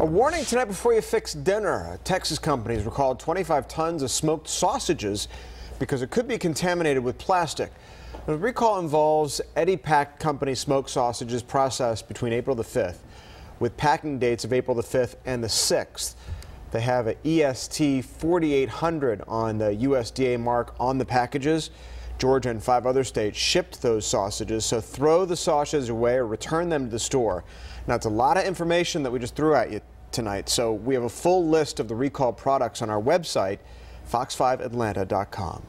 A warning tonight before you fix dinner. A Texas company has recalled 25 tons of smoked sausages because it could be contaminated with plastic. The recall involves Eddie Pack Company smoked sausages processed between April the 5th with packing dates of April the 5th and the 6th. They have an EST 4800 on the USDA mark on the packages. Georgia and 5 other states shipped those sausages, so throw the sausages away or return them to the store. Now, it's a lot of information that we just threw at you tonight, so we have a full list of the recalled products on our website, fox5atlanta.com.